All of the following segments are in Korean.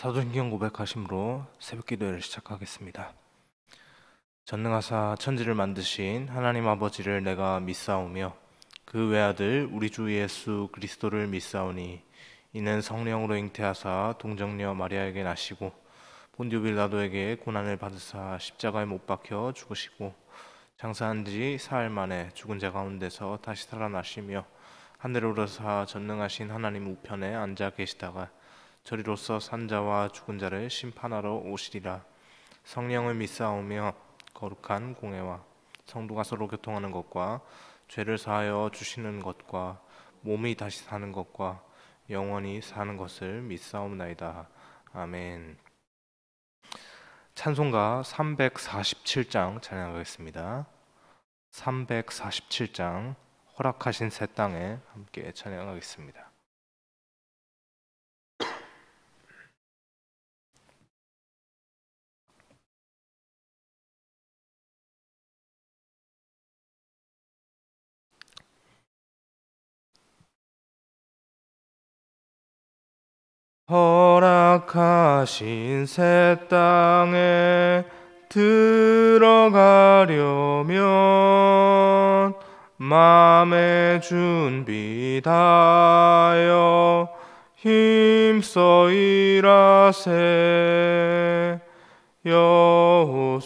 사도신경 고백하심으로 새벽 기도회를 시작하겠습니다. 전능하사 천지를 만드신 하나님 아버지를 내가 믿사오며 그 외아들 우리 주 예수 그리스도를 믿사오니 이는 성령으로 잉태하사 동정녀 마리아에게 나시고 본디오 빌라도에게 고난을 받으사 십자가에 못 박혀 죽으시고 장사한 지 사흘 만에 죽은 자 가운데서 다시 살아나시며 하늘에 오르사 전능하신 하나님 우편에 앉아 계시다가 저리로서 산자와 죽은 자를 심판하러 오시리라. 성령을 믿사오며 거룩한 공회와 성도가 서로 교통하는 것과 죄를 사하여 주시는 것과 몸이 다시 사는 것과 영원히 사는 것을 믿사옵나이다. 아멘. 찬송가 347장 찬양하겠습니다. 347장 허락하신 새 땅에 함께 찬양하겠습니다. 허락하신 새 땅에 들어가려면 맘의 준비 다하여 힘써 일하세. 여호수아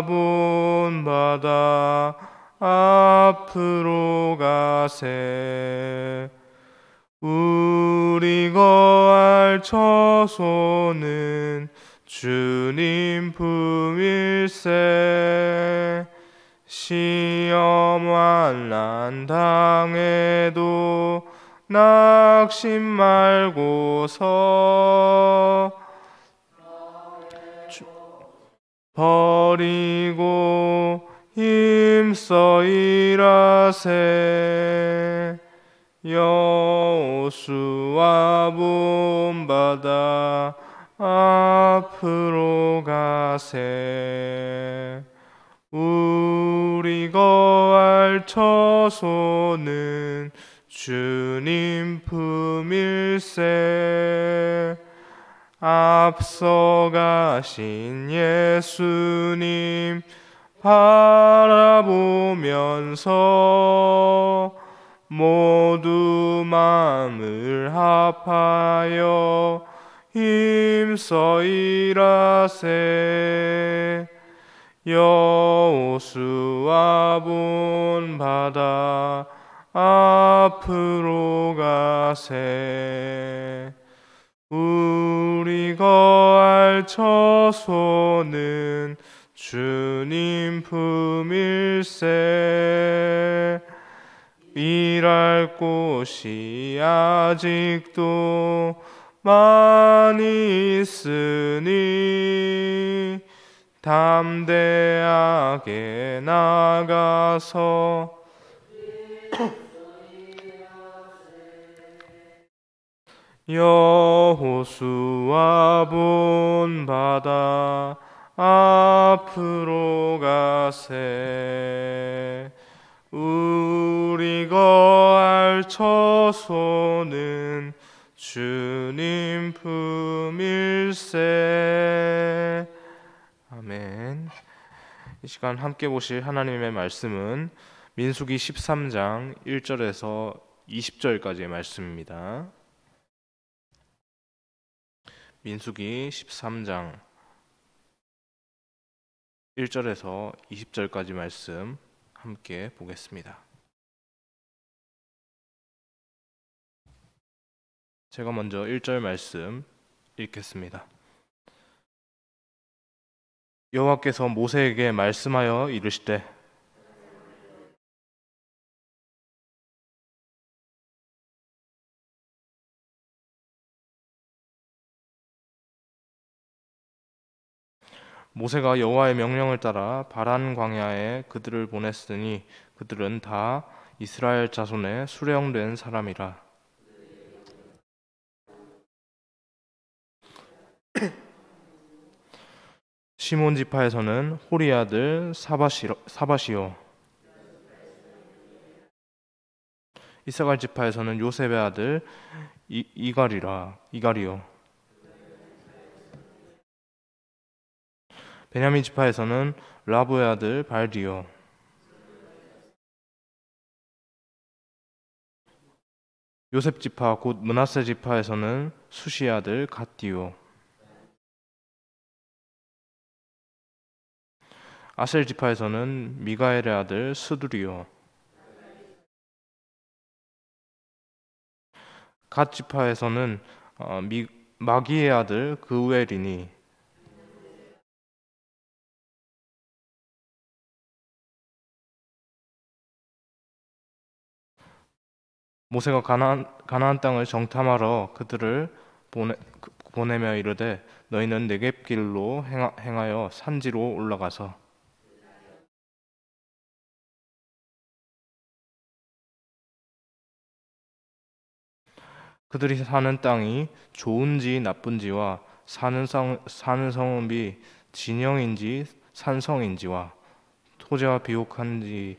본받아 앞으로 가세. 우리 거할 처소는 주님 품일세. 시험 환난 당해도 낙심 말고서 버리고 힘써 일하세. 여호수아 본받아 앞으로 가세. 우리 거할 처소는 주님 품일세. 앞서 가신 예수님 바라보면서 모두 마음을 합하여 힘써 일하세. 여호수아 본받아 앞으로 가세. 우리 거할 처소는 주님 품일세. 일할 곳이 아직도 많이 있으니 담대하게 나가서 여호수아 본받아 앞으로 가세. 우리 거할 처소는 주님 품일세. 아멘. 이 시간 함께 보실 하나님의 말씀은 민수기 13장 1절에서 20절까지의 말씀입니다. 민수기 13장 1절에서 20절까지 말씀 함께 보겠습니다. 제가 먼저 1절 말씀 읽겠습니다. 여호와께서 모세에게 말씀하여 이르시되 모세가 여호와의 명령을 따라 바란 광야에 그들을 보냈으니 그들은 다 이스라엘 자손의 수령된 사람이라. 시몬 지파에서는 호리 아들 사바시요. 이사갈 지파에서는 요셉의 아들 이갈이요. 베냐민 지파에서는 라브의 아들 발디오, 요셉 지파 곧 므낫세 지파에서는 수시의 아들 갓디오, 아셀 지파에서는 미가엘의 아들 스두리오, 갓 지파에서는 마기의 아들 그우엘이니, 모세가 가나안 땅을 정탐하러 그들을 보내며 이르되 너희는 네겝 길로 행하여 산지로 올라가서 그들이 사는 땅이 좋은지 나쁜지와 사는 성읍이 진영인지 산성인지와 토지와 비옥한지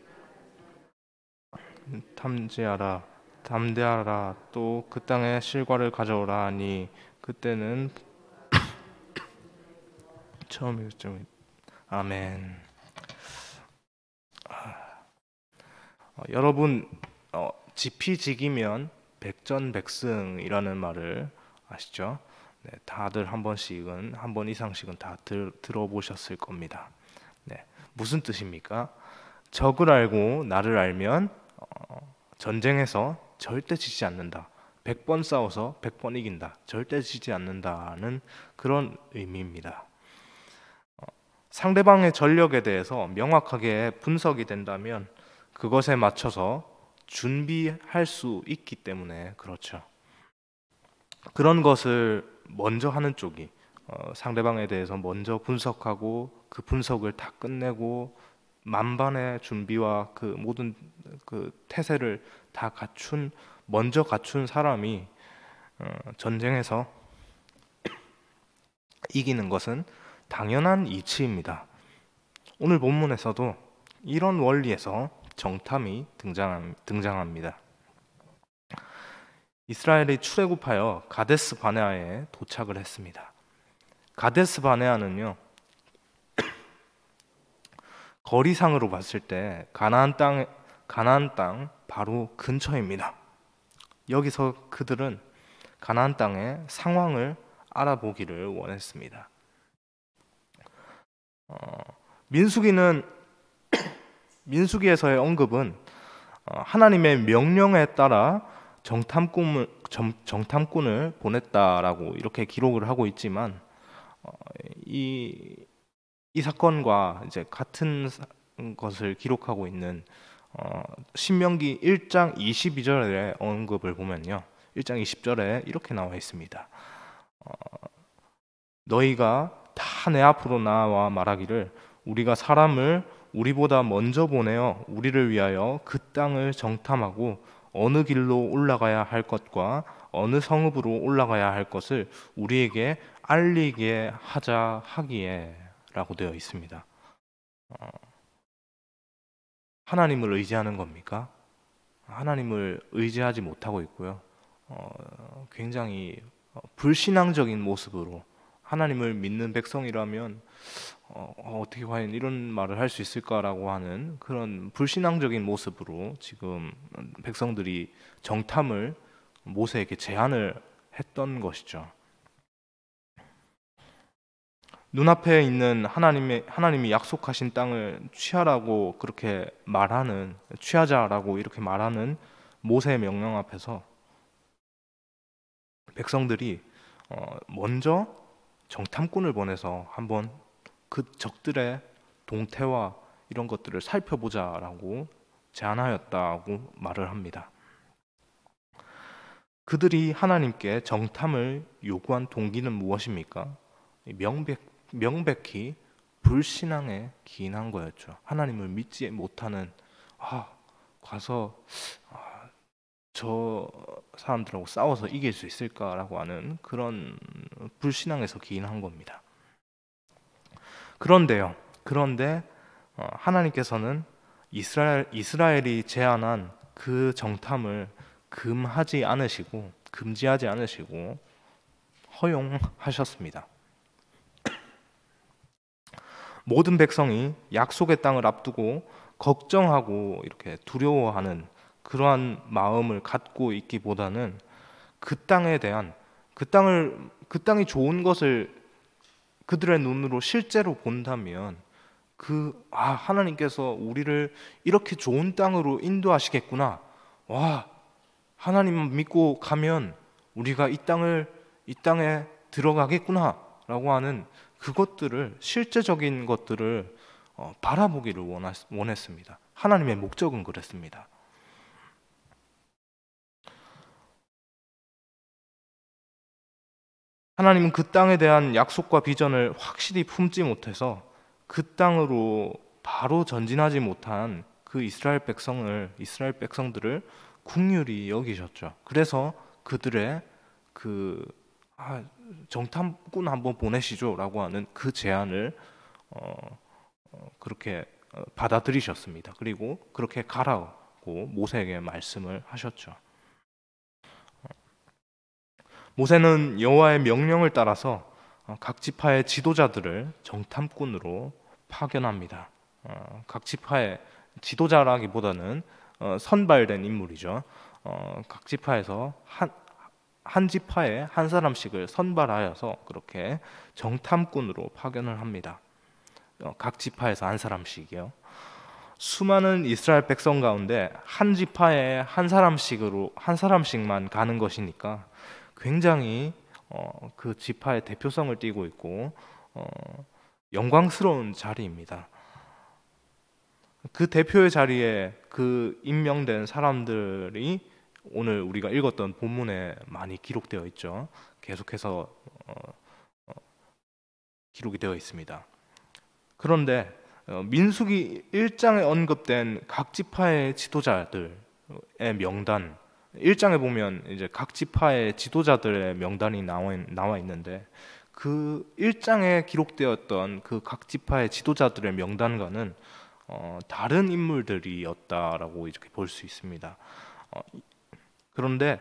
탐지하라. 담대하라. 또 그 땅의 실과를 가져오라 하니 그때는 처음이었죠. 아멘. 여러분, 지피지기면 백전백승이라는 말을 아시죠? 네, 다들 한 번씩은, 한 번 이상씩은 다 들어보셨을 겁니다. 네, 무슨 뜻입니까? 적을 알고 나를 알면 전쟁에서 절대 지지 않는다. 100번 싸워서 100번 이긴다. 절대 지지 않는다는 그런 의미입니다. 상대방의 전력에 대해서 명확하게 분석이 된다면 그것에 맞춰서 준비할 수 있기 때문에 그렇죠. 그런 것을 먼저 하는 쪽이 상대방에 대해서 먼저 분석하고 그 분석을 다 끝내고 만반의 준비와 그 모든 그 태세를 다 먼저 갖춘 사람이 전쟁에서 이기는 것은 당연한 이치입니다. 오늘 본문에서도 이런 원리에서 정탐이 등장합니다. 이스라엘이 출애굽하여 가데스 바네아에 도착을 했습니다. 가데스 바네아는요, 거리상으로 봤을 때 가나안 땅 바로 근처입니다. 여기서 그들은 가나안 땅의 상황을 알아보기를 원했습니다. 민수기에서의 언급은 하나님의 명령에 따라 정탐꾼을 보냈다라고 이렇게 기록을 하고 있지만 이 사건과 이제 같은 것을 기록하고 있는 신명기 1장 22절의 언급을 보면요, 1장 20절에 이렇게 나와 있습니다. 너희가 다 내 앞으로 나와 말하기를 우리가 사람을 우리보다 먼저 보내어 우리를 위하여 그 땅을 정탐하고 어느 길로 올라가야 할 것과 어느 성읍으로 올라가야 할 것을 우리에게 알리게 하자 하기에 라고 되어 있습니다. 하나님을 의지하는 겁니까? 하나님을 의지하지 못하고 있고요. 굉장히 불신앙적인 모습으로 하나님을 믿는 백성이라면 어떻게 과연 이런 말을 할 수 있을까라고 하는 그런 불신앙적인 모습으로 지금 백성들이 정탐을 모세에게 제안을 했던 것이죠. 눈앞에 있는 하나님이 약속하신 땅을 취하자라고 이렇게 말하는 모세의 명령 앞에서 백성들이 먼저 정탐꾼을 보내서 한번 그 적들의 동태와 이런 것들을 살펴보자라고 제안하였다고 말을 합니다. 그들이 하나님께 정탐을 요구한 동기는 무엇입니까? 명백히 불신앙에 기인한 거였죠. 하나님을 믿지 못하는, 가서 저 사람들하고 싸워서 이길 수 있을까라고 하는 그런 불신앙에서 기인한 겁니다. 그런데 하나님께서는 이스라엘이 제안한 그 정탐을 금지하지 않으시고 허용하셨습니다. 모든 백성이 약속의 땅을 앞두고 걱정하고 이렇게 두려워하는 그러한 마음을 갖고 있기보다는 그 땅에 대한 그 땅이 좋은 것을 그들의 눈으로 실제로 본다면 하나님께서 우리를 이렇게 좋은 땅으로 인도하시겠구나. 와, 하나님만 믿고 가면 우리가 이 땅에 들어가겠구나라고 하는 그것들을 실제적인 것들을 바라보기를 원했습니다. 하나님의 목적은 그랬습니다. 하나님은 그 땅에 대한 약속과 비전을 확실히 품지 못해서 그 땅으로 바로 전진하지 못한 그 이스라엘 백성들을 긍휼히 여기셨죠. 그래서 그들의 정탐꾼 한번 보내시죠라고 하는 그 제안을 그렇게 받아들이셨습니다. 그리고 그렇게 가라고 모세에게 말씀을 하셨죠. 모세는 여호와의 명령을 따라서 각 지파의 지도자들을 정탐꾼으로 파견합니다. 각 지파의 지도자라기보다는 선발된 인물이죠. 각 지파에서 한 지파에 한 사람씩을 선발하여서 그렇게 정탐꾼으로 파견을 합니다. 각 지파에서 한 사람씩이요. 수많은 이스라엘 백성 가운데 한 지파에 한 사람씩만 가는 것이니까 굉장히 그 지파의 대표성을 띠고 있고 영광스러운 자리입니다. 그 대표의 자리에 그 임명된 사람들이 오늘 우리가 읽었던 본문에 많이 기록되어 있죠. 계속해서 기록이 되어 있습니다. 그런데 민수기 1장에 언급된 각 지파의 지도자들의 명단, 1장에 보면 이제 각 지파의 지도자들의 명단이 나와 있는데 그 1장에 기록되었던 그 각 지파의 지도자들의 명단과는 다른 인물들이었다라고 이렇게 볼 수 있습니다. 그런데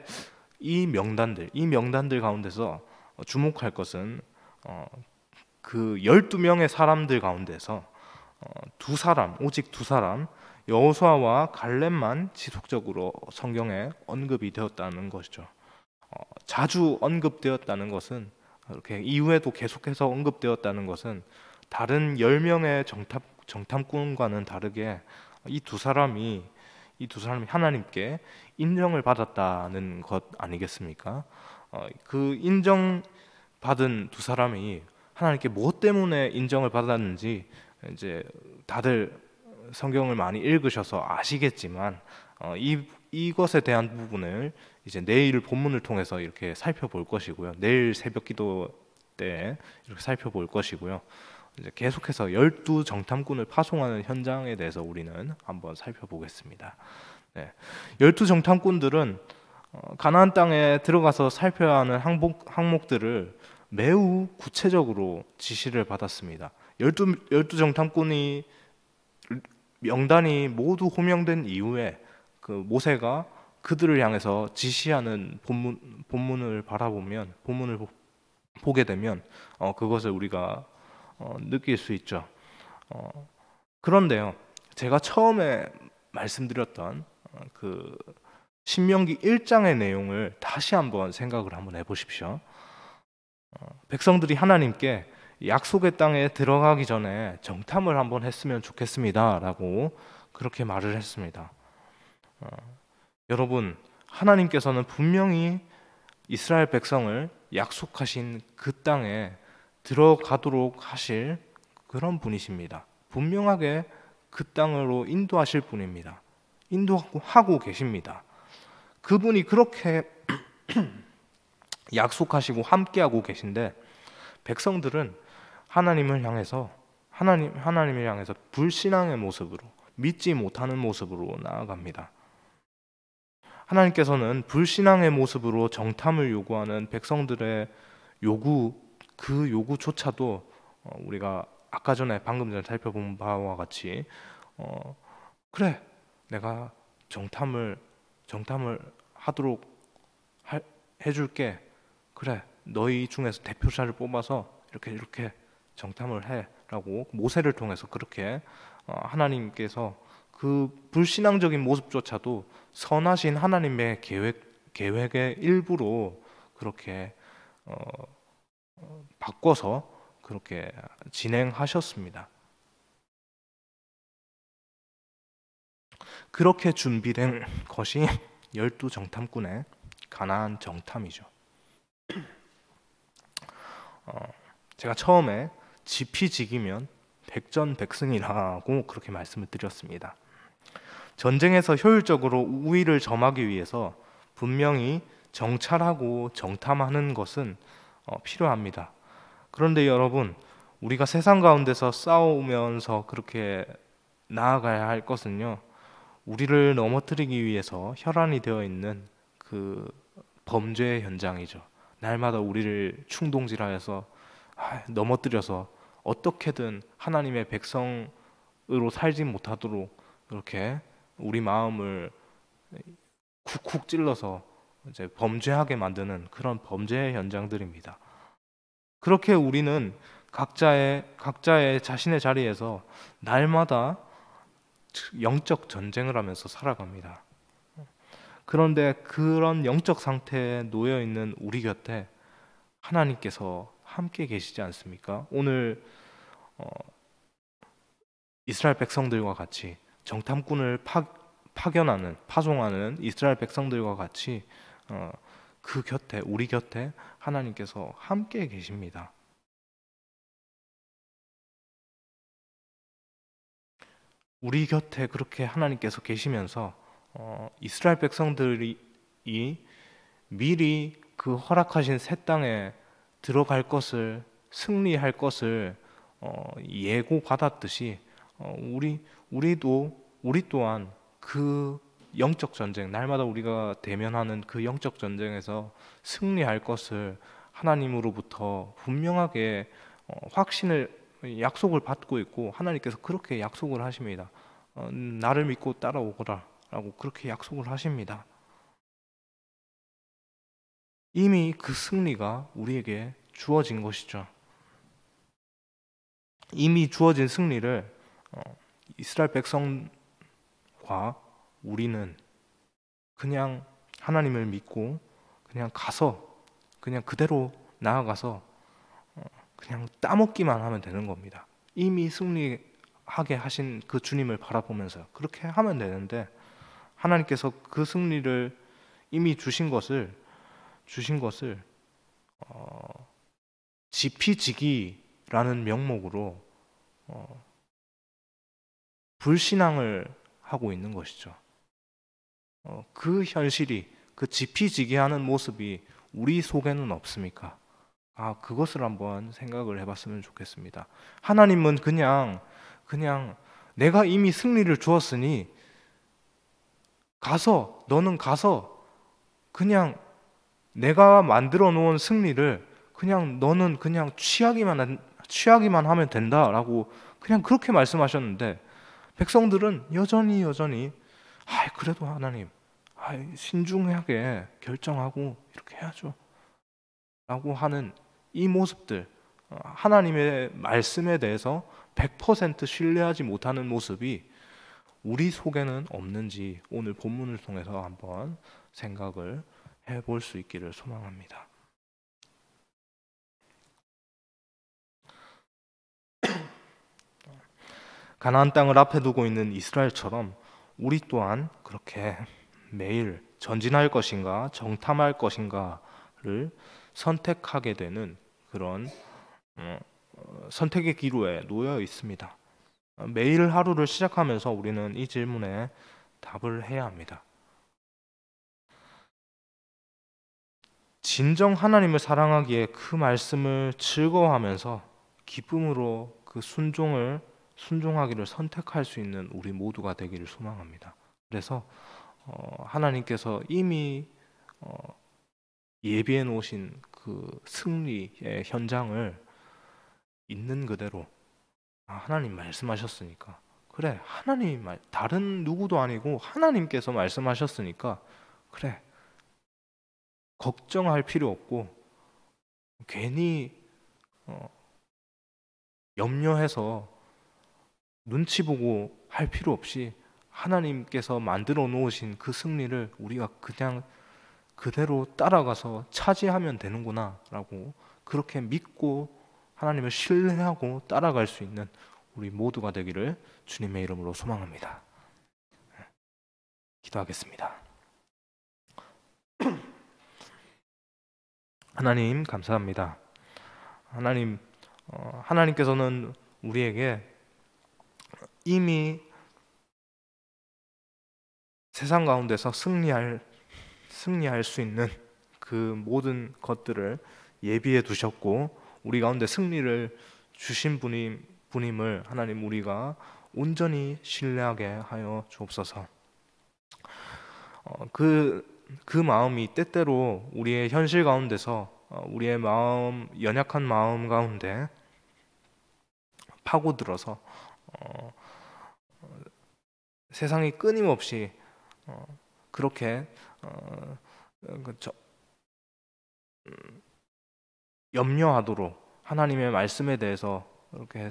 이 명단들 가운데서 주목할 것은 그 12명의 사람들 가운데서 오직 두 사람, 여호수아와 갈렙만 지속적으로 성경에 언급이 되었다는 것이죠. 자주 언급되었다는 것은 이렇게 이후에도 계속해서 언급되었다는 것은 다른 10명의 정탐꾼과는 다르게 이 두 사람이 하나님께 인정을 받았다는 것 아니겠습니까? 그 인정받은 두 사람이 하나님께 무엇 때문에 인정을 받았는지 이제 다들 성경을 많이 읽으셔서 아시겠지만 이것에 대한 부분을 이제 내일 본문을 통해서 이렇게 살펴볼 것이고요. 내일 새벽 기도 때 이렇게 살펴볼 것이고요. 이제 계속해서 12 정탐꾼을 파송하는 현장에 대해서 우리는 한번 살펴보겠습니다. 12 정탐꾼들은 가나안 땅에 들어가서 살펴야 하는 항목들을 매우 구체적으로 지시를 받았습니다. 12 정탐꾼이 명단이 모두 호명된 이후에 그 모세가 그들을 향해서 지시하는 본문을 보게 되면 그것을 우리가 느낄 수 있죠. 그런데요, 제가 처음에 말씀드렸던 그 신명기 1장의 내용을 다시 한번 생각을 한번 해보십시오. 백성들이 하나님께 약속의 땅에 들어가기 전에 정탐을 한번 했으면 좋겠습니다 라고 그렇게 말을 했습니다. 여러분, 하나님께서는 분명히 이스라엘 백성을 약속하신 그 땅에 들어가도록 하실 그런 분이십니다. 분명하게 그 땅으로 인도하실 분입니다. 인도하고 계십니다. 그분이 그렇게 약속하시고 함께하고 계신데 백성들은 하나님을 향해서 불신앙의 모습으로, 믿지 못하는 모습으로 나아갑니다. 하나님께서는 불신앙의 모습으로 정탐을 요구하는 백성들의 그 요구조차도 우리가 아까 전에 방금 전에 살펴본 바와 같이 그래, 내가 정탐을 하도록 해줄게. 그래, 너희 중에서 대표자를 뽑아서 이렇게 정탐을 해 라고 모세를 통해서 그렇게 하나님께서 그 불신앙적인 모습조차도 선하신 하나님의 계획의 일부로 그렇게 바꿔서 그렇게 진행하셨습니다. 그렇게 준비된 것이 열두 정탐꾼의 가나안 정탐이죠. 제가 처음에 지피지기면 백전백승이라고 그렇게 말씀을 드렸습니다. 전쟁에서 효율적으로 우위를 점하기 위해서 분명히 정찰하고 정탐하는 것은 필요합니다. 그런데 여러분, 우리가 세상 가운데서 싸우면서 그렇게 나아가야 할 것은요, 우리를 넘어뜨리기 위해서 혈안이 되어 있는 그 범죄의 현장이죠. 날마다 우리를 충동질하여서 넘어뜨려서 어떻게든 하나님의 백성으로 살지 못하도록 이렇게 우리 마음을 쿡쿡 찔러서 이제 범죄하게 만드는 그런 범죄의 현장들입니다. 그렇게 우리는 각자의 자신의 자리에서 날마다 영적 전쟁을 하면서 살아갑니다. 그런데 그런 영적 상태에 놓여 있는 우리 곁에 하나님께서 함께 계시지 않습니까? 오늘 이스라엘 백성들과 같이 정탐꾼을 파송하는 이스라엘 백성들과 같이 그 곁에, 우리 곁에 하나님께서 함께 계십니다. 우리 곁에 그렇게 하나님께서 계시면서 이스라엘 백성들이 미리 그 허락하신 새 땅에 들어갈 것을, 승리할 것을 예고받았듯이 우리 또한 그 영적 전쟁, 날마다 우리가 대면하는 그 영적 전쟁에서 승리할 것을 하나님으로부터 분명하게 약속을 받고 있고, 하나님께서 그렇게 약속을 하십니다. 나를 믿고 따라오거라 라고 그렇게 약속을 하십니다. 이미 그 승리가 우리에게 주어진 것이죠. 이미 주어진 승리를 이스라엘 백성과 우리는 그냥 하나님을 믿고 그냥 그대로 나아가서 그냥 따먹기만 하면 되는 겁니다. 이미 승리하게 하신 그 주님을 바라보면서 그렇게 하면 되는데, 하나님께서 그 승리를 이미 주신 것을 지피지기라는 명목으로 불신앙을 하고 있는 것이죠. 그 현실이, 그 지피지기하는 모습이 우리 속에는 없습니까? 그것을 한번 생각을 해봤으면 좋겠습니다. 하나님은 그냥 내가 이미 승리를 주었으니 너는 가서 그냥 내가 만들어 놓은 승리를 그냥 너는 그냥 취하기만 하면 된다라고 그냥 그렇게 말씀하셨는데, 백성들은 여전히 그래도 하나님, 신중하게 결정하고 이렇게 해야죠 라고 하는 이 모습들, 하나님의 말씀에 대해서 100% 신뢰하지 못하는 모습이 우리 속에는 없는지 오늘 본문을 통해서 한번 생각을 해볼 수 있기를 소망합니다. 가나안 땅을 앞에 두고 있는 이스라엘처럼 우리 또한 그렇게 매일 전진할 것인가 정탐할 것인가를 선택하게 되는 그런 선택의 기로에 놓여 있습니다. 매일 하루를 시작하면서 우리는 이 질문에 답을 해야 합니다. 진정 하나님을 사랑하기에 그 말씀을 즐거워하면서 기쁨으로 그 순종하기를 선택할 수 있는 우리 모두가 되기를 소망합니다. 그래서 하나님께서 이미 예비해 놓으신 그 승리의 현장을 있는 그대로 하나님 말씀하셨으니까, 그래, 다른 누구도 아니고 하나님께서 말씀하셨으니까 그래, 걱정할 필요 없고 괜히 염려해서 눈치 보고 할 필요 없이 하나님께서 만들어 놓으신 그 승리를 우리가 그냥 그대로 따라가서 차지하면 되는구나 라고 그렇게 믿고 하나님을 신뢰하고 따라갈 수 있는 우리 모두가 되기를 주님의 이름으로 소망합니다. 기도하겠습니다. 하나님 감사합니다. 하나님께서는 우리에게 이미 세상 가운데서 승리할 수 있는 그 모든 것들을 예비해 두셨고 우리 가운데 승리를 주신 분임을 하나님 우리가 온전히 신뢰하게 하여 주옵소서. 그 마음이 때때로 우리의 현실 가운데서 우리의 마음, 연약한 마음 가운데 파고들어서 세상이 끊임없이 그렇게 염려하도록 하나님의 말씀에 대해서 이렇게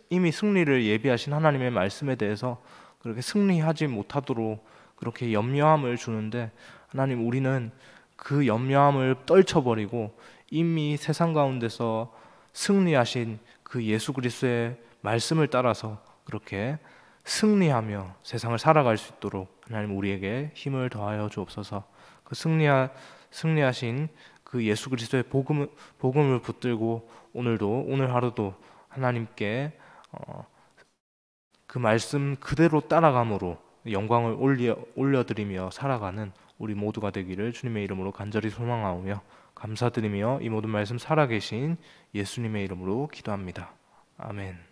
이미 승리를 예비하신 하나님의 말씀에 대해서 그렇게 승리하지 못하도록 그렇게 염려함을 주는데 하나님 우리는 그 염려함을 떨쳐버리고 이미 세상 가운데서 승리하신 그 예수 그리스도의 말씀을 따라서 그렇게 승리하며 세상을 살아갈 수 있도록 하나님 우리에게 힘을 더하여 주옵소서. 그 승리하신 그 예수 그리스도의 복음을 붙들고 오늘 하루도 하나님께 그 말씀 그대로 따라감으로 영광을 올려드리며 살아가는 우리 모두가 되기를 주님의 이름으로 간절히 소망하오며 감사드리며 이 모든 말씀 살아계신 예수님의 이름으로 기도합니다. 아멘.